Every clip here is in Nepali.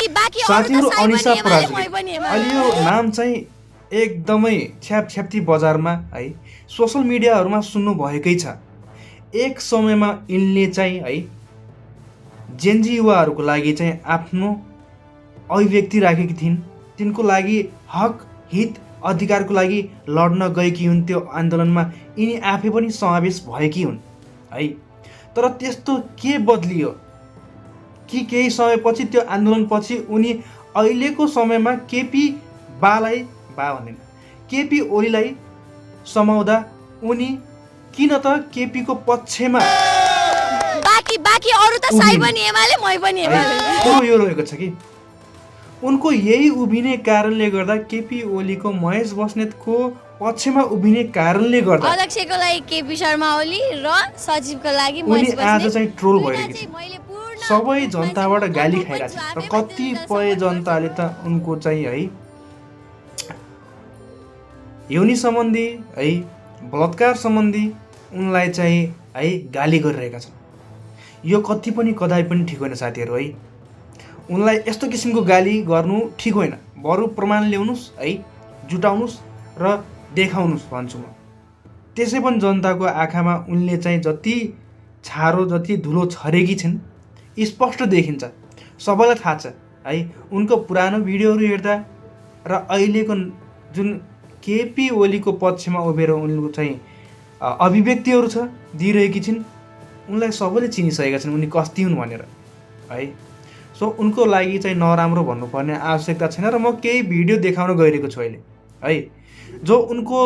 साथीहरू अनिसा पराजुली अहिले यो नाम चाहिँ एकदमै छ्यापछ्याप्ती बजारमा है सोसल मिडियाहरूमा सुन्नु भएकै छ। एक समयमा यिनले चाहिँ है जेन्जी युवाहरूको लागि चाहिँ आफ्नो अभिव्यक्ति राखेकी थिइन्, तिनको लागि हक हित अधिकारको लागि लड्न गएकी हुन्। त्यो आन्दोलनमा यिनी आफै पनि समावेश भएकी हुन् है। तर त्यस्तो के बदलियो कि केही समयपछि त्यो आन्दोलनपछि उनी अहिलेको समयमा केपी बालाई बा भन्दैन केपी ओलीलाई समाउँदा उनी किन त केपीको पक्षमा बाकी अरु त साइ पनि एमाले मै पनि एमाले यो रहेको छ कि उनको यही उभिने कारणले गर्दा केपी ओलीको महेश बस्नेतको पक्षमा उभिने कारणले गर्दा अध्यक्षको लागि केपी शर्मा ओली र सचिवको लागि उनी आज चाहिँ ट्रोल भइरहेकी छिन्। सबै जनताबाट गाली खाइरहेको छ र कतिपय जनताले त उनको चाहिँ है यौनी सम्बन्धी है बलात्कार सम्बन्धी उनलाई चाहिँ है गाली गरिरहेका छन्। यो कति पनि कदापि पनि ठिक होइन साथीहरू है। उनलाई यस्तो किसिमको गाली गर्नु ठिक होइन, बरु प्रमाण ल्याउनुहोस् है, जुटाउनुहोस् र देखाउनुहोस् भन्छु म। त्यसै पनि जनताको आँखामा उनले चाहिँ जति छारो जति धुलो छरेकी छिन् स्पष्ट देखिन्छ, सबैलाई थाहा छ है। उनको पुरानो भिडियोहरू हेर्दा र अहिलेको जुन केपी ओलीको पक्षमा उभिएर उनको चाहिँ अभिव्यक्तिहरू छ दिइरहेकी छिन्, उनलाई सबैले चिनिसकेका छन् उनी कस्ती हुन् भनेर है। सो उनको लागि चाहिँ नराम्रो भन्नुपर्ने आवश्यकता छैन र म केही भिडियो देखाउन गइरहेको छु अहिले है, जो उनको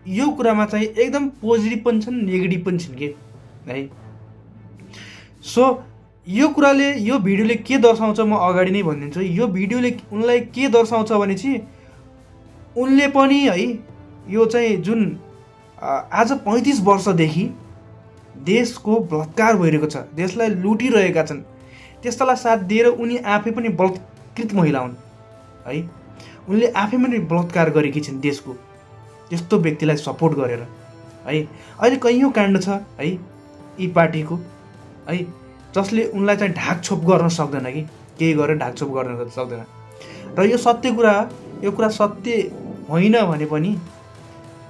यो कुरामा चाहिँ एकदम पोजिटिभ पनि छन् नेगेटिभ पनि छन् कि है। सो यो कुराले यो भिडियोले के दर्शाउँछ म अगाडि नै भनिदिन्छु। यो भिडियोले उनलाई के दर्शाउँछ भने चाहिँ उनले पनि है यो चाहिँ जुन आज 35 वर्षदेखि देशको बलात्कार भइरहेको छ, देशलाई लुटिरहेका छन्, त्यस्तालाई साथ दिएर उनी आफै पनि बलात्कृत महिला हुन् है। उनले आफै पनि बलात्कार गरेकी छिन् देशको, त्यस्तो व्यक्तिलाई सपोर्ट गरेर है। अहिले कैयौँ काण्ड छ है यी पार्टीको है, जसले उनलाई चाहिँ ढाकछोप गर्न सक्दैन कि केही गरेर ढाकछोप गर्न सक्दैन। र यो सत्य कुरा, यो कुरा सत्य होइन भने पनि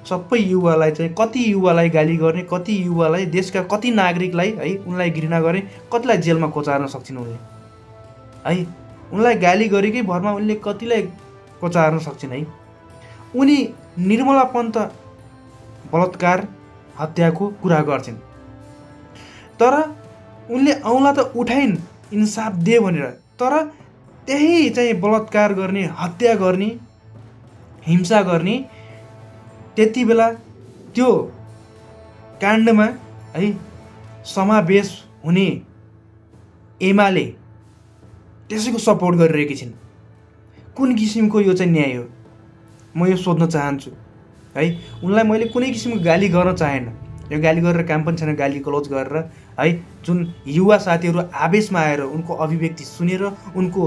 सबै युवालाई चाहिँ कति युवालाई गाली गर्ने, कति युवालाई देशका कति नागरिकलाई है उनलाई घृणा गर्ने, कतिलाई जेलमा कोचार्न सक्छन् उनले है। उनलाई गाली गरेकै भरमा उनले कतिलाई कोचार्न सक्छन् है। उनी निर्मला पन्त बलात्कार हत्याको कुरा गर्छन्, तर उनले औँला त उठाइन् इन्साफ दे भनेर, तर त्यही चाहिँ बलात्कार गर्ने, हत्या गर्ने, हिंसा गर्ने त्यति बेला त्यो काण्डमा है समावेश हुने एमाले त्यसैको सपोर्ट गरिरहेकी छिन्। कुन किसिमको यो चाहिँ न्याय हो म यो सोध्न चाहन्छु है। उनलाई मैले कुनै किसिमको गाली गर्न चाहेन, यो गाली गरेर काम पनि छैन, गाली गलौज गरेर है। जुन युवा साथीहरू आवेशमा आएर उनको अभिव्यक्ति सुनेर, उनको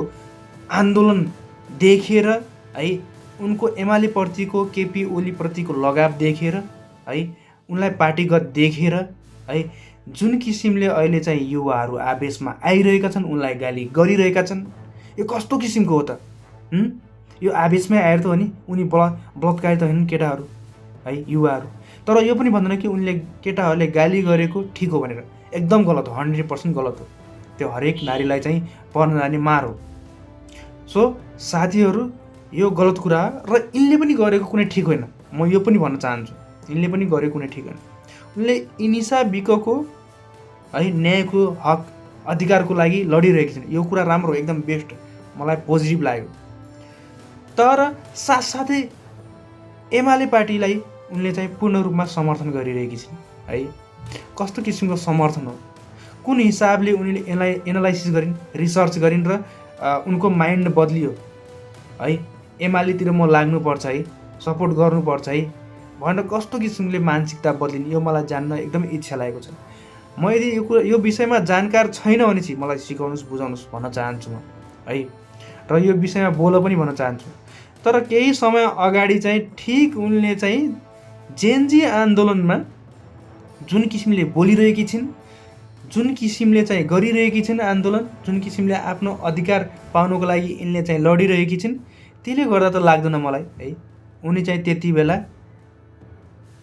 आन्दोलन देखेर है, उनको एमाले प्रतिको केपी ओली प्रतिको लगाव देखेर है, उनलाई पार्टीगत देखेर है, जुन किसिमले अहिले चाहिँ युवाहरू आवेशमा आइरहेका छन्, उनलाई गाली गरिरहेका छन्, यो कस्तो किसिमको हो त? यो आवेशमै आएर त हो नि, उनी बलात्कारी त होइनन् केटाहरू है, युवाहरू। तर यो पनि भन्दैन कि उनले केटाहरूले गाली गरेको ठिक हो भनेर, एकदम गलत हो, 100% गलत हो। त्यो हरेक नारीलाई चाहिँ पर्न जाने मार हो। सो साथीहरू यो गलत कुरा र यिनले पनि गरेको कुनै ठिक होइन, म यो पनि भन्न चाहन्छु, यिनले पनि गरेको कुनै ठिक होइन। उनले इनिसा विकको है न्यायको हक अधिकारको लागि लडिरहेकी छिन्, यो कुरा राम्रो, एकदम बेस्ट, मलाई पोजिटिभ लाग्यो। तर साथसाथै एमाले पार्टीलाई उनले चाहिँ पूर्ण रूपमा समर्थन गरिरहेकी छिन् है। कस्तो किसिमको समर्थन हो, कुन हिसाबले उनले यसलाई एनालाइसिस गरिन्, रिसर्च गरिन् र उनको माइन्ड बदलियो है, एमालेतिर म लाग्नुपर्छ है, सपोर्ट गर्नुपर्छ है भनेर कस्तो किसिमले मानसिकता बदलिन्, यो मलाई जान्न एकदम इच्छा लागेको छ। म यदि यो विषयमा जानकार छैन भने चाहिँ मलाई सिकाउनुहोस्, बुझाउनुहोस् भन्न चाहन्छु म है, र यो विषयमा बोल पनि भन्न चाहन्छु। तर केही समय अगाडि चाहिँ ठिक उनले चाहिँ जेन्जी आन्दोलनमा जुन किसिमले बोलिरहेकी छिन्, जुन किसिमले चाहिँ गरिरहेकी छिन् आन्दोलन, जुन किसिमले आफ्नो अधिकार पाउनको लागि यिनले चाहिँ लडिरहेकी छिन्, त्यसले गर्दा त लाग्दैन मलाई है उनी चाहिँ त्यति बेला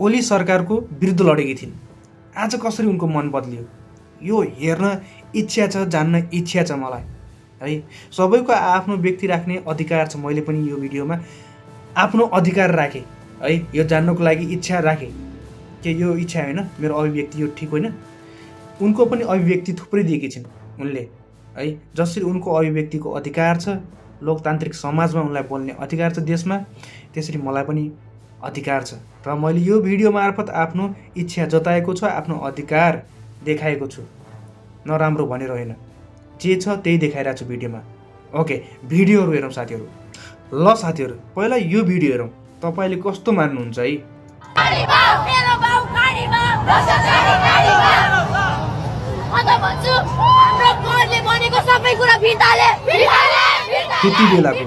ओली सरकारको विरुद्ध लडेकी थिइन्। आज कसरी उनको मन बदलियो यो हेर्न इच्छा छ, जान्न इच्छा छ मलाई है। सबैको आफ्नो व्यक्ति राख्ने अधिकार छ। मैले पनि यो भिडियोमा आफ्नो अधिकार राखेँ है, यो जान्नको लागि इच्छा राखेँ के यो इच्छा होइन मेरो अभिव्यक्ति यो ठिक होइन। उनको पनि अभिव्यक्ति थुप्रै दिएकी छिन् उनले है। जसरी उनको अभिव्यक्तिको अधिकार छ, लोकतान्त्रिक समाजमा उनलाई बोल्ने अधिकार छ देशमा, त्यसरी मलाई पनि अधिकार छ र मैले यो भिडियो मार्फत आफ्नो इच्छा जताएको छु, आफ्नो अधिकार देखाएको छु। नराम्रो भनेर होइन, जे छ त्यही देखाइरहेको छु भिडियोमा। ओके, भिडियोहरू हेरौँ साथीहरू। ल साथीहरू, पहिला यो भिडियो हेरौँ, तपाईँले कस्तो मान्नुहुन्छ है। त्यति बेलाको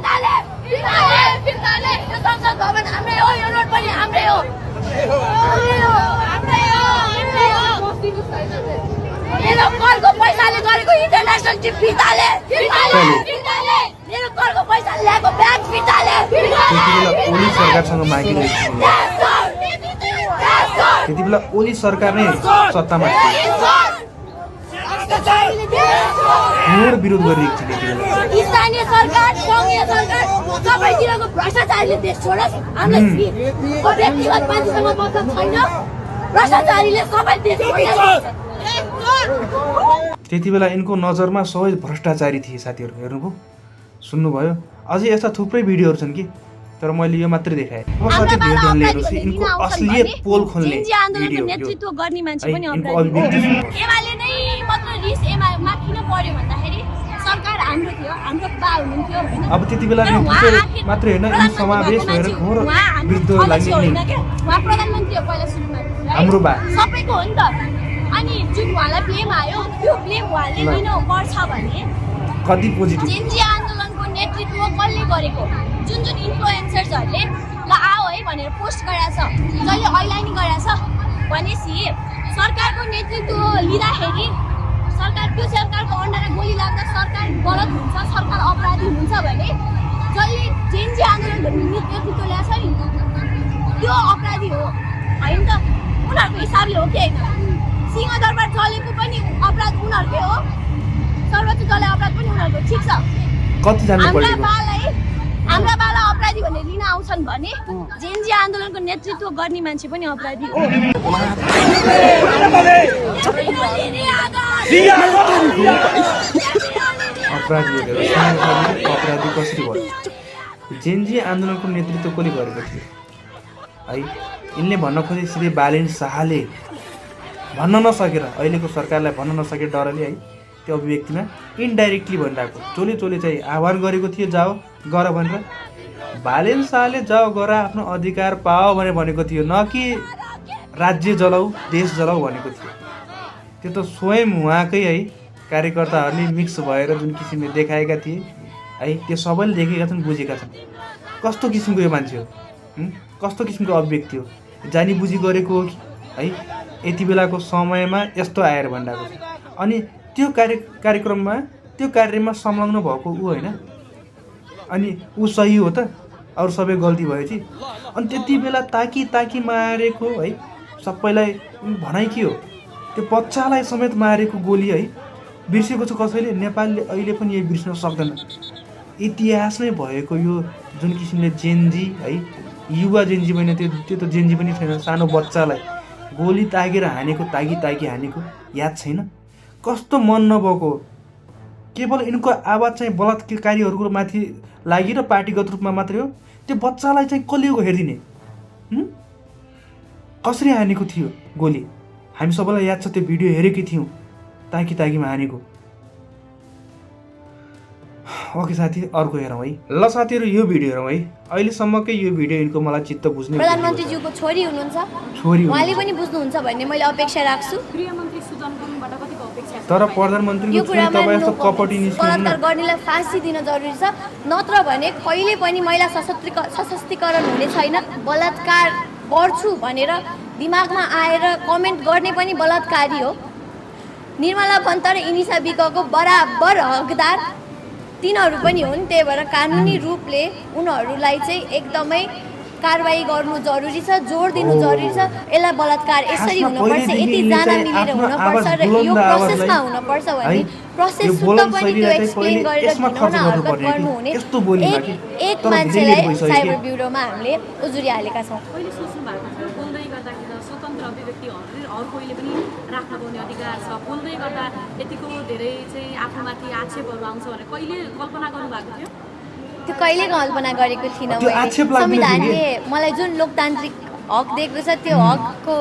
मेरो करको पैसाले गरेको इन्टरनेसनल ट्रिप फिर्ताले मेरो करको पैसा ल्याएको ब्याङ्क फिर्ताले ओली सरकारसँग मागिरहेको थियो। त्यति बेला ओली सरकार नै सत्तामा थियो, विरोध गरिरहेको थियो त्यति बेला। स्थानीय सरकार, सङ्घीय सरकार सबैतिरको भ्रष्टाचारीले देश छोडोस्। हामीलाई व्यक्तिगत मान्छेसँग मतलब छैन, भ्रष्टाचारीले सबै देश छोड्छ। त्यति बेला यिनको नजरमा सबै भ्रष्टाचारी थिए साथीहरू। हेर्नुभयो, सुन्नुभयो। अझै यस्ता थुप्रै भिडियोहरू छन् कि, तर मैले यो मात्रै देखाएँ। अब साथी भिडियो हेर्नुहोस्, यिनको असलियत पोल खोल्ने भिडियो, नेतृत्व गर्ने मान्छे पनि यिनको अभिव्यक्ति एमाले नै मात्र रिस एमामा किन पर्यो भन्दाखेरि सरकार हाम्रो थियो, हाम्रो बा हुनुहुन्थ्यो हैन। अब त्यति बेला मात्रै होइन, यी समावेश भएर घोर विरुद्ध लाग्ने उहाँ प्रधानमन्त्री हो पहिला सुरुमा, हाम्रो बा सबैको हो नि त। अनि जुन उहाँलाई ब्लेम आयो, त्यो ब्लेम उहाँले लिनु पर्छ भने कति पोजिटिभ जेनजी आन्दोलनको नेतृत्व कसले गरेको, जुन जुन इन्फ्लुएन्सर्सहरूले ल आओ है भनेर पोस्ट गराछ, जसले ऐलानी गराछ भनेपछि सरकारको नेतृत्व लिँदाखेरि त्यो सरकारको अन्डरमा गोली लाग्दा सरकार गलत हुन्छ, सरकार अपराधी हुन्छ भने जसले जेनजी आन्दोलनको नेतृत्व ल्याछ नि त्यो अपराधी हो होइन त। उनीहरूको हिसाबले हो कि होइन, सिंहदरबार चलेको पनि अपराध उनीहरूकै हो, सर्वोच्च चले अपराध पनि उनीहरूको, ठिक छ। हाम्रा बाला अपराधी भनेर लिन आउँछन् भने जेनजी आन्दोलनको नेतृत्व गर्ने मान्छे पनि अपराधी हो। अपराधी कसरी भयो? जेनजी आन्दोलनको नेतृत्व कसले गरेको थियो है? यिनले भन्न खोजे सिधै बालेन शाहले भन्न नसकेर, अहिलेको सरकारलाई भन्न नसकेर डरले है त्यो अभिव्यक्तिमा इन्डाइरेक्टली भनिरहेको, चोले चाहिँ आह्वान गरेको थियो जाओ गर भनेर। बालेन शाहले जाओ गर, आफ्नो अधिकार पाओ भनेर भनेको थियो, न कि राज्य जलाऊ, देश जलाऊ भनेको थियो। त्यो त स्वयं उहाँकै है कार्यकर्ताहरूले मिक्स भएर जुन किसिमले देखाएका थिए है, त्यो सबैले देखेका छन्, बुझेका छन्। कस्तो किसिमको यो मान्छे हो, कस्तो किसिमको अभिव्यक्ति हो, जानी बुझी गरेको हो कि है यति बेलाको समयमा यस्तो आएर भनिरहेको छ। अनि त्यो कार्यक्रममा त्यो कार्यमा संलग्न भएको ऊ होइन, अनि ऊ सही हो त, अरू सबै गल्ती भयो कि। अनि त्यति बेला ताकी मारेको है, सबैलाई भनाइ के हो, त्यो बच्चालाई समेत मारेको गोली है बिर्सेको छ कसैले? नेपालले अहिले पनि यही बिर्सन सक्दैन। इतिहासमै भएको यो जुन किसिमले जेनजी है, युवा जेनजी होइन, त्यो त जेनजी पनि छैन, सानो बच्चालाई गोली तागेर हानेको, तागी हानेको याद छैन? कस्तो मन नभएको। केवल यिनको आवाज चाहिँ बलात्कारीहरूको माथि लागि र पार्टीगत रूपमा मात्रै हो। त्यो बच्चालाई चाहिँ कसले हेरिदिने, कसरी हानेको थियो गोली? हामी सबैलाई याद छ, त्यो भिडियो हेरेकै थियौँ, ताकीमा हानेको। ओके साथी, अर्को हेरौँ है। ल साथीहरू, यो भिडियो हेरौँ है। अहिलेसम्मकै यो भिडियो यिनको मलाई चित्त बुझ्ने। प्रधानमन्त्रीज्यूको छोरी हुनुहुन्छ, उहाँले पनि बुझ्नुहुन्छ भन्ने मैले अपेक्षा राख्छु। गृहमन्त्री सुजन गुरुङबाट कतिको अपेक्षा छ? तर प्रधानमन्त्रीको छोरी तपाईँ यस्तो कपटी बलात्कार गर्नेलाई फाँसी दिन जरुरी छ, नत्र भने कहिले पनि महिला सशक्तिकरण हुने छैन। बलात्कार गर्छु भनेर दिमागमा आएर कमेन्ट गर्ने पनि बलात्कारी हो। निर्मला पन्त र इनिसा विकको बराबर हकदार तिनीहरू पनि हुन्। त्यही भएर कानुनी रूपले उनीहरूलाई चाहिँ एकदमै कारबाही गर्नु जरुरी छ, जोड दिनु जरुरी छ। यसलाई बलात्कार यसरी हुनुपर्छ, यति जाना मिलेर हुनुपर्छ र यो प्रोसेसमा हुनुपर्छ भन्ने प्रोसेस सुद्धा पनि त्यो एक्सप्लेन गरेर घिनौना हरकत गर्नुहुने एक मान्छेलाई साइबर ब्युरोमा हामीले उजुरिहालेका छौँ। कहिले सोच्नु भएको थियो बोल्दै गर्दाखेरि स्वतन्त्र अभिव्यक्ति हर कोहीले पनि राख्न पाउने अधिकार छ, बोल्दै गर्दा यतिको धेरै चाहिँ आफूमाथि आक्षेपहरू आउँछ भनेर कहिले कल्पना गर्नुभएको थियो? त्यो कहिले कल्पना गरेको थिइनँ मैले। संविधानले मलाई जुन लोकतान्त्रिक हक दिएको छ त्यो हकको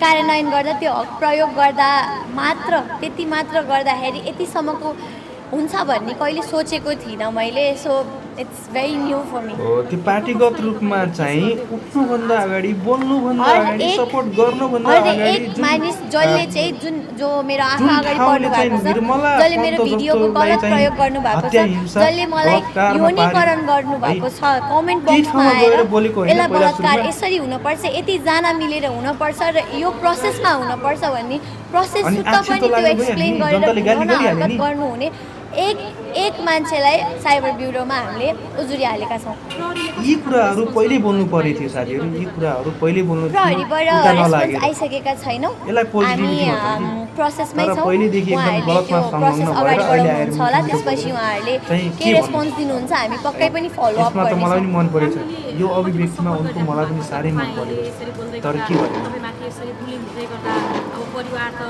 कार्यान्वयन गर्दा, त्यो हक प्रयोग गर्दा मात्र, त्यति मात्र गर्दाखेरि यतिसम्मको हुन्छ भन्ने कहिले सोचेको थिइनँ मैले। So it's very new for me. हो, त्यो पार्टीगत रूपमा चाहिँ उठ्नुभन्दा अगाडि, बोल्नुभन्दा अगाडि, सपोर्ट गर्नुभन्दा अगाडि एक मानिस जसले चाहिँ जो मेरो आँखा अगाडि पर्नु भएको छ, जसले मेरो भिडियोको गलत प्रयोग गर्नु भएको छ, जसले मलाई यौनीकरण गर्नु भएको छ, कमेन्ट बक्समा आएर यसलाई बलात्कार यसरी हुनुपर्छ, यति जाना मिलेर हुनुपर्छ र यो प्रोसेसमा हुनुपर्छ भन्ने प्रोसेस सुत्ता पनि त्यो एक्सप्लेन गरेर घिनौना हरकत गर्नुहुने एक मान्छेलाई साइबर ब्युरोमा हामीले उजुरिहालेका छौँ। यी कुराहरू पहिले बोल्नु परेको थियो साथीहरू, यी कुराहरू पहिले बोल्नु प्रहरीबाट रेस्पोन्स आइसकेका छैनौँ, हामी प्रोसेसमै छौँ। उहाँहरूले त्यो प्रोसेस अगाडि बढाउनुहुन्छ होला, त्यसपछि उहाँहरूले के रेस्पोन्स दिनुहुन्छ हामी पक्कै पनि फलो अप मलाई गर्नेछौँ। पनि मन परेछ यो अभिव्यक्तिमा उनको, मलाई पनि साह्रै मन परेको तर के भन्नु तपाईँमाथि यसरी बुलिङ हुँदै गर्दा अब परिवार त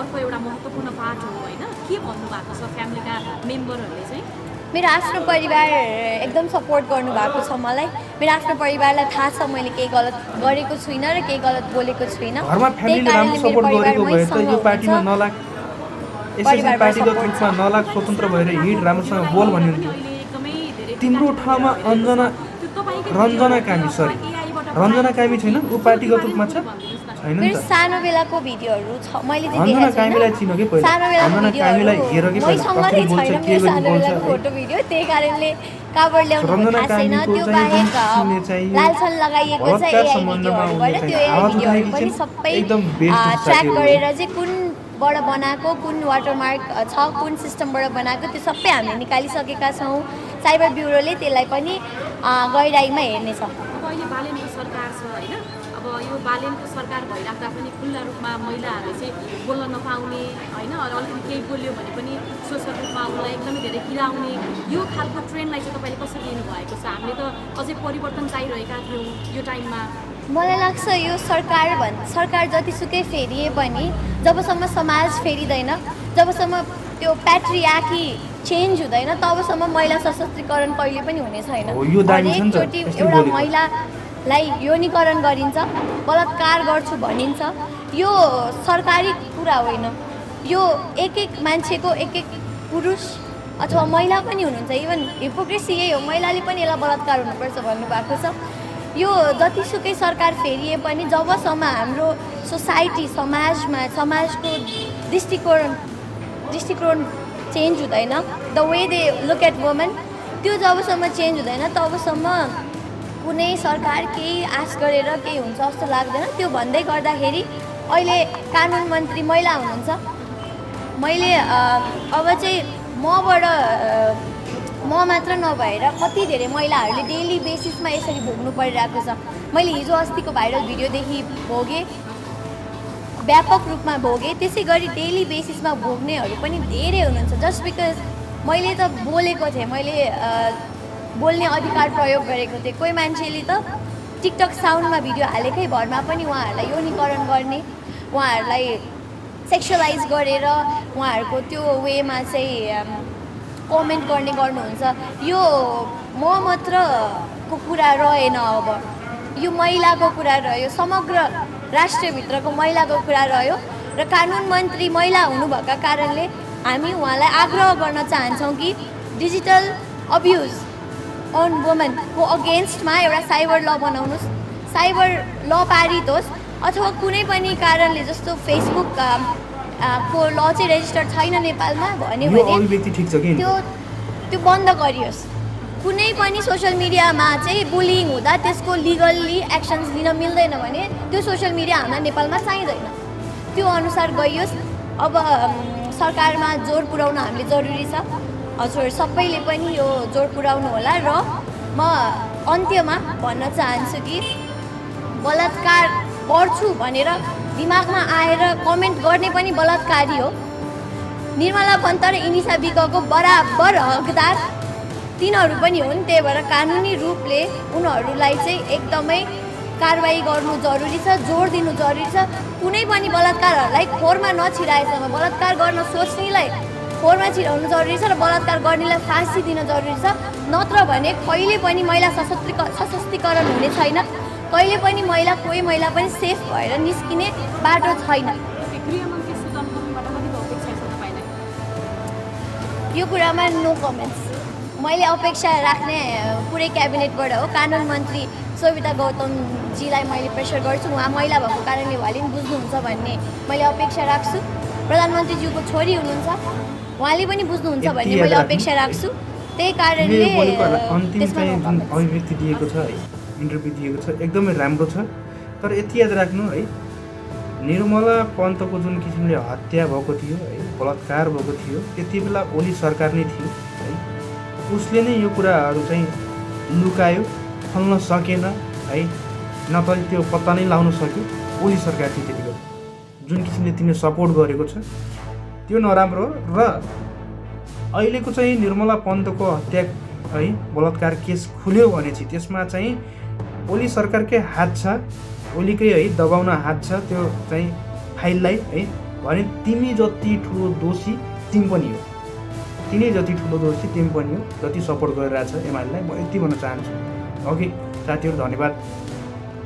अर्को एउटा महत्त्वपूर्ण पार्ट हो होइन, के भन्नु भएको छ फ्यामिलीका मेम्बरहरूले चाहिँ? मेरो आफ्नो परिवार एकदम सपोर्ट गर्नुभएको छ मलाई। मेरो आफ्नो परिवारलाई थाहा छ मैले केही गलत गरेको छुइनँ र केही गलत बोलेको छुइनँ। घरमा फ्यामिलीले राम्रो सपोर्ट गरेको भए त यो पार्टीमा नलाग, यसरी पार्टीगत रूपमा नलाग, स्वतन्त्र भएर हिँड, राम्रोसँग बोल भन्ने हुन्थ्यो। तिम्रो ठाउँमा रञ्जना कामी, सरी रञ्जना कामी छैन, ऊ पार्टीगत रूपमा छ छैन नि मेरो त। सानो बेलाको भिडियोहरू छ, मैले चाहिँ रञ्जना देखेको कामीलाई छैन। चिनो के पहिला, सानो बेलाको रञ्जना कामीलाई हेर कि भिडियोहरू पहिला मैसँग कसरी नै बोल्छ, छैन के मेरो गरी सानो बोल्छ बेलाको फोटो भिडियो, त्यही कारणले कहाँबाट ल्याउनु रञ्जना थाहा छैन। कामीको त्यो चाहिँ बाहेक जुन चाहिँ लालछन लगाइएको छ बलात्कार एआई सम्बन्धमा भिडियोहरूबाट, उनले त्यो चाहिँ एआई आवाज भिडियोहरू उठाएकी पनि छिन्, सबै एकदम बेस्ट ट्र्याक साथीहरू। गरेर चाहिँ कुनबाट बनाएको, कुन वाटरमार्क छ, कुन सिस्टमबाट बनाएको, त्यो सबै हामीले निकालिसकेका छौँ। साइबर ब्युरोले त्यसलाई पनि गहिराइमा हेर्नेछ। अब अहिले बालेनको सरकार छ होइन, अब यो बालेनको सरकार भइराख्दा पनि खुल्ला रूपमा महिलाहरूले चाहिँ बोल्न नपाउने होइन, अलिकति केही बोल्यो भने पनि सोसल रूपमा उनलाई एकदमै धेरै गिराउने, यो खालको ट्रेन्डलाई चाहिँ तपाईँले कसरी लिनुभएको छ? हामीले त अझै परिवर्तन चाहिरहेका थियौँ यो टाइममा। मलाई लाग्छ यो सरकार जतिसुकै फेरिए पनि जबसम्म समाज फेरिँदैन, जबसम्म त्यो प्याट्रियार्की चेन्ज हुँदैन, तबसम्म महिला सशक्तिकरण कहिले पनि हुने छैन। हो, यो दाबी छ नि त, हरेकचोटि यस्तै एउटा बोलेको। महिलालाई यौनीकरण गरिन्छ, बलात्कार गर्छु भनिन्छ। यो सरकारी कुरा होइन, यो एक मान्छेको एक पुरुष अथवा महिला पनि हुनुहुन्छ। इभन हिपोक्रेसी यही हो, महिलाले पनि यसलाई बलात्कार हुनुपर्छ भन्नुभएको छ। यो जतिसुकै सरकार फेरिए पनि जबसम्म हाम्रो सोसाइटी, समाजको दृष्टिकोण चेन्ज हुँदैन, the way they look at women, त्यो जबसम्म चेन्ज हुँदैन तबसम्म कुनै सरकार केही आश गरेर केही हुन्छ जस्तो लाग्दैन। त्यो भन्दै गर्दाखेरि अहिले कानुन मन्त्री महिला हुनुहुन्छ। मैले अब चाहिँ म मात्र नभएर कति धेरै महिलाहरूले डेली बेसिसमा यसरी भोग्नु परिरहेको छ। मैले हिजो अस्तिको भाइरल भिडियोदेखि भोगेँ, व्यापक रूपमा भोगेँ, त्यसै गरी डेली बेसिसमा भोग्नेहरू पनि धेरै हुनुहुन्छ। जस्ट बिकज मैले त बोलेको थिएँ, मैले बोल्ने अधिकार प्रयोग गरेको थिएँ। कोही मान्छेले त टिकटक साउन्डमा भिडियो हालेकै भरमा पनि उहाँहरूलाई यौनीकरण गर्ने, उहाँहरूलाई सेक्सुअलाइज गरेर उहाँहरूको त्यो वेमा चाहिँ कमेन्ट गर्नुहुन्छ। यो म मात्रको कुरा रहेन, अब यो महिलाको कुरा रह्यो, समग्र राष्ट्रभित्रको महिलाको कुरा रह्यो र कानुन मन्त्री महिला हुनुभएका कारणले हामी उहाँलाई आग्रह गर्न चाहन्छौँ कि डिजिटल अब्युज अन वुमेनको अगेन्स्टमा एउटा साइबर ल बनाउनुहोस्, साइबर ल पारित होस्, अथवा कुनै पनि कारणले जस्तो फेसबुक को ल चाहिँ रेजिस्टर्ड छैन नेपालमा भन्यो भने त्यो बन्द गरियोस्। कुनै पनि सोसियल मिडियामा चाहिँ बुलिङ हुँदा त्यसको लिगल्ली एक्सन्स लिन मिल्दैन भने त्यो सोसियल मिडिया हामीलाई नेपालमा चाहिँदैन, त्यो अनुसार गइयोस्। अब सरकारमा जोड पुर्याउन हामीले जरुरी छ। हजुर सबैले पनि यो जोड पुर्याउनु होला र म अन्त्यमा भन्न चाहन्छु कि बलात्कार गर्छु भनेर दिमागमा आएर कमेन्ट गर्ने पनि बलात्कारी हो। निर्मला पन्त र इनिसा विकको बराबर हकदार तिनीहरू पनि हुन्। त्यही भएर कानुनी रूपले उनीहरूलाई चाहिँ एकदमै कारबाही गर्नु जरुरी छ, जोड दिनु जरुरी छ। कुनै पनि बलात्कारहरूलाई खोरमा नछिराएसम्म बलात्कार गर्न सोच्नेलाई खोरमा छिराउनु जरुरी छ र बलात्कार गर्नेलाई फाँसी दिन जरुरी छ। नत्र भने कहिले पनि महिला सशक्तिकरण हुने छैन, कहिले पनि कोही महिला पनि सेफ भएर निस्किने बाटो छैन। गृहमन्त्री सुदन खम्बाबाट कतिको अपेक्षा छ तपाईँलाई? यो कुरामा नो कमेन्ट्स। मैले अपेक्षा राख्ने पुरै क्याबिनेटबाट हो। कानुन मन्त्री सोभिता गौतमजीलाई मैले प्रेसर गर्छु, उहाँ महिला भएको कारणले उहाँले पनि बुझ्नुहुन्छ भन्ने मैले अपेक्षा राख्छु। प्रधानमन्त्रीज्यूको छोरी हुनुहुन्छ, उहाँले पनि बुझ्नुहुन्छ भन्ने मैले अपेक्षा राख्छु। त्यही कारणले अन्तिम चाहिँ जुन अभिव्यक्ति दिएको छ है, इन्टरभ्यू दिएको छ एकदमै राम्रो छ। तर यति याद राख्नु है, निर्मला पन्तको जुन किसिमले हत्या भएको थियो है, बलात्कार भएको थियो, त्यति बेला ओली सरकार नै थियो है। उसले नै यो कुराहरू चाहिँ लुकायो, खोल्न सकेन है, न त त्यो पत्ता नै लाउन सक्यो। ओली सरकार थियो त्यति बेला, जुन किसिमले तिमीले सपोर्ट गरेको छ त्यो नराम्रो। र अहिलेको चाहिँ निर्मला पन्तको हत्या है, बलात्कार केस खुल्यो भनेपछि त्यसमा चाहिँ ओली सरकारकै हात छ, ओलीकै है दबाउन हात छ त्यो चाहिँ फाइललाई है। भने तिमी जति ठुलो दोषी तिमी पनि हो, तिमी जति ठुलो दोषी तिमी पनि हो, जति सपोर्ट गरिरहेछ एमालेलाई। म यति भन्न चाहन्छु। ओके साथीहरू, धन्यवाद।